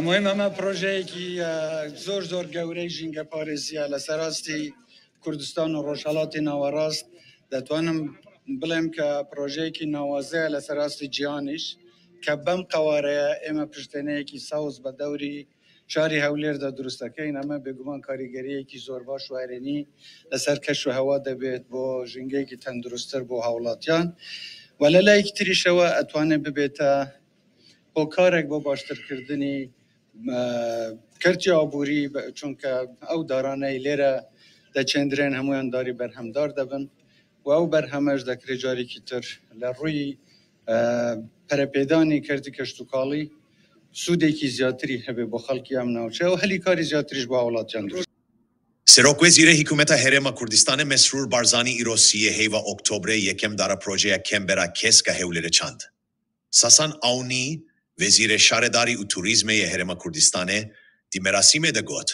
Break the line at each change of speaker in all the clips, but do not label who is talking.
مهم اما پروژه کی زور گوره جنگ پارێزیە لە سەراستی کوردستان و ڕۆژهەڵاتی ناوەڕاست دەتوانم بڵێم کە پرۆژەیەکی ناوازەیە لە سەراستی جیهانیش کە بەم قەوارەیە ئێمە پشتێنەیەکی ساوز بە دەوری شاری هەولێردا دروستەکەین. ئەمە بێگومان کاریگەریەکی زۆر باش و هەرێنی لەسەر کەش و هەوا دەبێت بۆ ژینگەیەکی تەندروستتر بۆ هاوڵاتیان و لە لایەکی تریشەوە ئەتوانێت ببێتە بۆ کارێک بۆ باشترکردنی کەرتی ئابووری چونکە ئەو دارانەی لێرە دەچێندرێن هەمویان داری بەرهەمدار دەبن و ئەو بەرهەمەش دەکرێت جارێکی تر لە ڕووی پەرەپێدانی کەرتی کەشتوکاڵی سوودێکی زیاتری هەبێ بۆ خەڵکی ئەم ناوچە و هەلی کاری زیاتریش بۆ وڵاتیان دروست.
Serokvezîrê Hikûmeta Herêma Kurdistanê Mesrûr Barzanî îro siyê hêva Oktobrê yekem dara projeya Kembera Kesk a Hewlêrê çand. Sasan Awnî, Vezîrê Şaredarî û Turizmê yê Herêma Kurdistanê di merasimê de got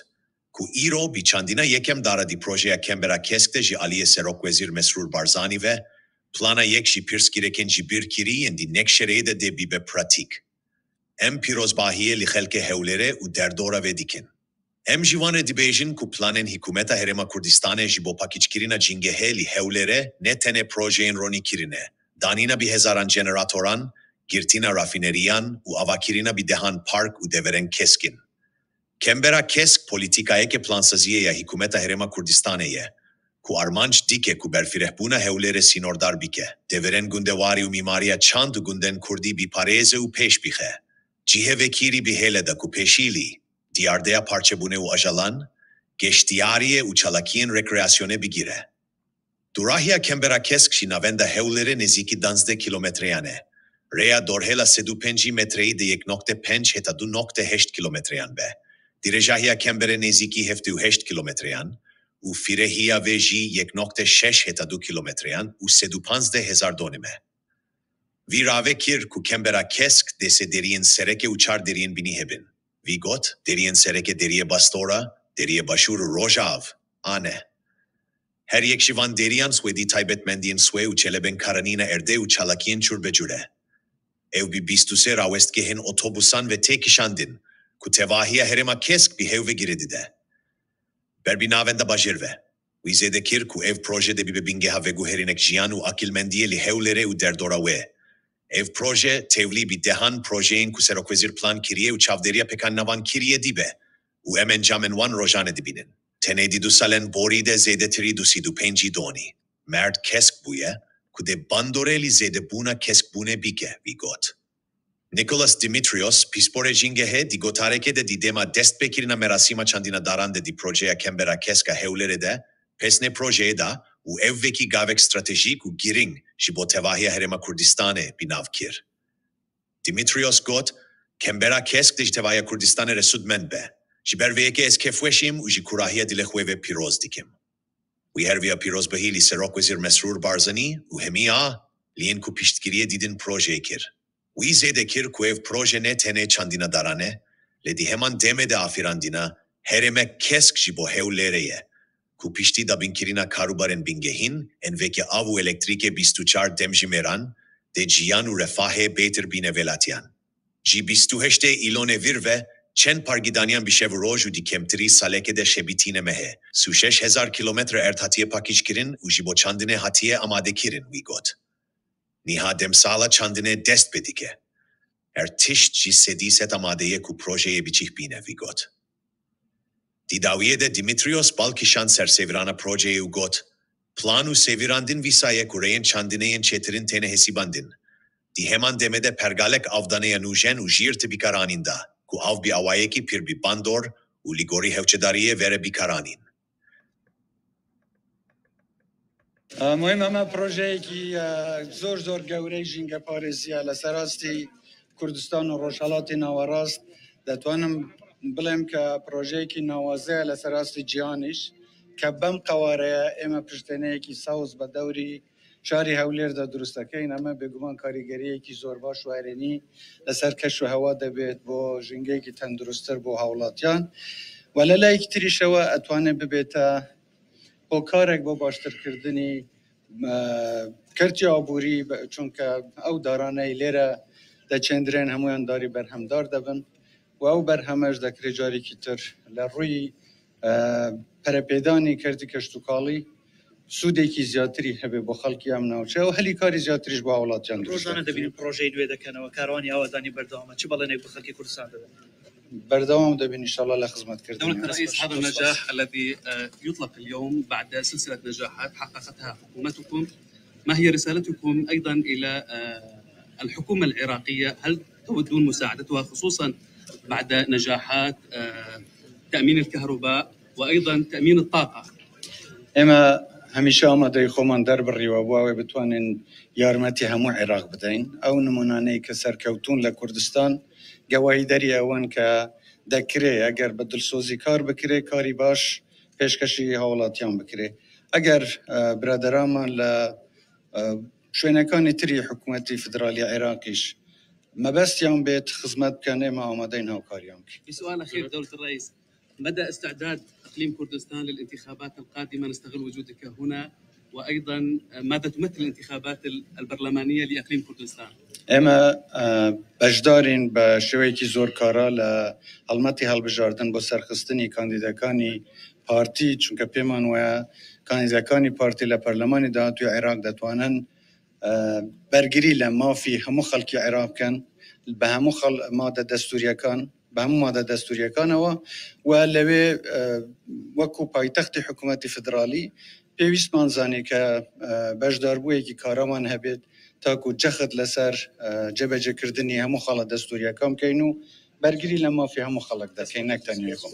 ku îro bîçandîna yekem dara di projeya Kembera Kesk de jî aliyê Serokvezîr Mesrûr Barzanî ve plana yek jî pirsgirêkên jî bir kirî yên di nekşereyê de dê bîbe pratîk. Em pîrozbahiyê li xelkê Hewlêrê û derdora vê dikin. Em jî wan re dibêjin ku planên Hikûmeta Herêma Kurdistanê ji bo pakîçkirina cîngehê li Hewlêrê ne tenê projeyên ronî kirine, danîna bi hezaran generatoran, girtina rafineriyan û avakirina bi dehan park û deverên keskin. Kembera Kesk polîtîkayeke plansaziyê ya Hikûmeta Herêma Kurdistanê ye, ku armanc dike ku berfirehbûna Hewlêrê sînordar bike, deverên gundewarî û mîmariya çand û gundên Kurdî bi parêze û pêş bixe. Cihêvekîrî bi hêle da ku pêşîlî, diyardeya parçebûnê û ajalan, geştiyariyê û çalakiyên rekreasyonê bigire. Durahiya Kembera Kesk jî navenda Hewlêrê nêzîkî 12 kilometreyan e. Rêya dorhêla 305 metreyî de 1.5 heta 2.8 kilometreyan be. Dirêjahiya Kemberê nêzîkî 78 kilometreyan û fîrehiya vê jî 1.6 heta 2 kilometreyan û 115,000 donî me. Vî ravê kir ku Kembera Kesk dêsê deriyên Serekê û çar deriyên binî hebin. Vî got, deriyên Serekê deriyê Bastora, deriyê Başûr û Rojav, ane. Her yek jî van deriyan swêdî taybetmendiyên swê û çelebên karanîna erdê û çalakiyên çûrbecûre. Ew bi 23 rawestgehên otobusan ve tê kişandin, ku tevahiya Herêma Kesk bi hev ve girê dide. Berbi navenda bajêr ve. Wî zêde kir ku ev proje de bibe bingeha veguherînek jiyan û akilmendiyê li Hewlêrê û derdora wê. Ev proje tevlî bi dehan projeyên ku Serokvezîr plan kiriye û çavdêriya pekan navan kiriye dibe û em encamên wan rojane dibînin. Tenê dî du salen borî de zêdetirî du sî du pêncî donî. Merd kesk bûye ku de bandorê li zêdebûna keskbûnê bike, vî got. Nikolas Dimitrios, pîsporê jîngehê di gotarekê de di dêma destpêkirina merasîma çandîna daran de di projeya Kembera Kesk a Hewlêrê de pesnê projeyê da û ev vekî gavek stratejîk û giring ji bo tevahiya Herêma Kurdistanê bînav kir. Dimitrios got, Kembera Kesk de ji tevahiya Kurdistanê re sudmend be. Ji ber vê yekê ez kefweşîm û ji kurahiya dilê xwe ve pîroz dikim. Wî herviya pîrozbihî li Serokvezîr Mesrûr Barzanî û hemîya li yên ku piştgiriyê dîdin projeyê kir. Wî zêde kir ku ev proje ne tenê çandîna daran e, lê di heman demê de afirandîna Herêmek Kesk ji bo Hewlêrê ye, ku piştî dabînkirina karûbarên bingehîn en veke av û elektrîkê 24 dem ji mêran, de ciyan û refahê bêtir bîne velatiyan. Ji 28 îlonê vir ve çend pargîdaniyan bi şev roj û di kemtirî salekê de şebîtîne me hê. 36,000 kilometre erd hatiye pakîçkirin û ji bo çandinê hatiye amadekirin, wî got. Niha demsala çandinê dest pê dike. Her tişt jî sedî set amadeyê ku projeyê biçîh bîne, vî got. Di dawiyê de Dimitrios balkîşand sersevirana projeyê û got, plan û sevirandin vîsaye ku reyên çandineyên çêtirin têne hesîbandin. Di heman demede pergalek avdaneya nûjen û jîr ti bîkaranîn da, ku av bi awayekî pir bi bandor û li gorî hewçedariyê vere bîkaranîn.
مهم اما پروژەیەکی زۆر گەورەی ژینگە پارێزیە لە سەراستی کوردستان و ڕۆژهەڵاتی ناوەڕاست دەتوانم بڵێم کە پرۆژەیەکی ناوازەیە لە سەراستی جیهانیش کە بەم قەوارەیە ئێمە پشتێنەیەکی ساوز بە دەوری شاری هەولێردا دروستەکەین. ئەمە بێگومان کاریگەریەکی زۆر باش و هەرێنی لەسەر کەش و هەوا دەبێت بۆ ژینگەیەکی تەندروستتر بۆ هاوڵاتیان و لە لایەکی تریشەوە ئەتوانێت ببێتە بۆ کارێک بۆ باشترکردنی کەرتی ئابووری چونکە ئەو دارانەی لێرە دەچێندرێن هەمویان داری بەرهەمدار دەبن و ئەو بەرهەمەش دەکرێت جارێکی تر لە ڕووی پەرەپێدانی کردی کەشتوکاڵی سوودێکی زیاتری هەبێ بۆ خەڵکی ئەم ناوچە و هەلی کاری زیاتریش بۆ وڵاتیان
ڕۆژانە دەبینین پرۆژەی دوێ دەکەنەوە کاروانی ئاوادانی بەردەوامە چ بەڵێنێک بە خەڵکی کوردستان دەبێت
بەردەوام دەبین إنشاءالله لە خزمەتکردن.
دولة الرئيس، هذا النجاح الذي يطلق اليوم بعد سلسلة نجاحات حققتها حكومتكم، ما هي رسالتكم أيضا إلى الحكومة العراقية؟ هل تودون مساعدتها خصوصا بعد نجاحات تأمين الكهرباء وأيضا تأمين الطاقة؟
ئێمە هەمیشە ئامادەی خۆمان دەربڕیوە بۆ ئەوەی بتوانین یارمەتی هەموو عێراق بدەین. ئەو نمونانەی کە سەرکەوتون لە کوردستان گەواهی دەری ئەوەن کە دەکرێ ئەگەر بە دڵسۆزی کار بکرێ کاری باش پێشکەشی هاوڵاتیان بکرێ. ئەگەر برادەرامان لە شوێنەکانی تری حکوومەتی فدرالی عێراقیش مەبەستیان بێت خزمەت بکەن ئێمە ئامادەین هاوکاریان بکەین.
بسؤال أخير دولة الرئيس، مدى استعداد إقليم كردستان للانتخابات القادمة؟ نستغل وجودك هنا، وأيضا ماذا تمثل الانتخابات البرلمانية لإقليم كردستان؟
ئێمە بەشدارین بە شێوەیەکی زۆر کارا لە هەڵمەتی هەڵبژاردن بۆ سەرخستنی کاندیدەکانی پارتی، چونکە پێمان وایە کاندیدەکانی پارتی لە پەرلەمانی داهاتووی عێراق دەتوانن بەرگری لە مافی هەموو خەڵکی عێراق بکەن بە هەموو مادە دەستوریەکان بە هەموو مادە دەستوریەکانەوە و لەوێ وەکو پایتەختی حکوومەتی فدرالی پێویستمان زانی کە بەشداربوویەکی کارامان هەبێت تاکو جەخت لەسەر جێبەجێکردنی هەموو خەڵە دەستوریەکان بکەین و بەرگری لە مافی هەموو خەڵک دەکەین نەک تەنیا خۆ.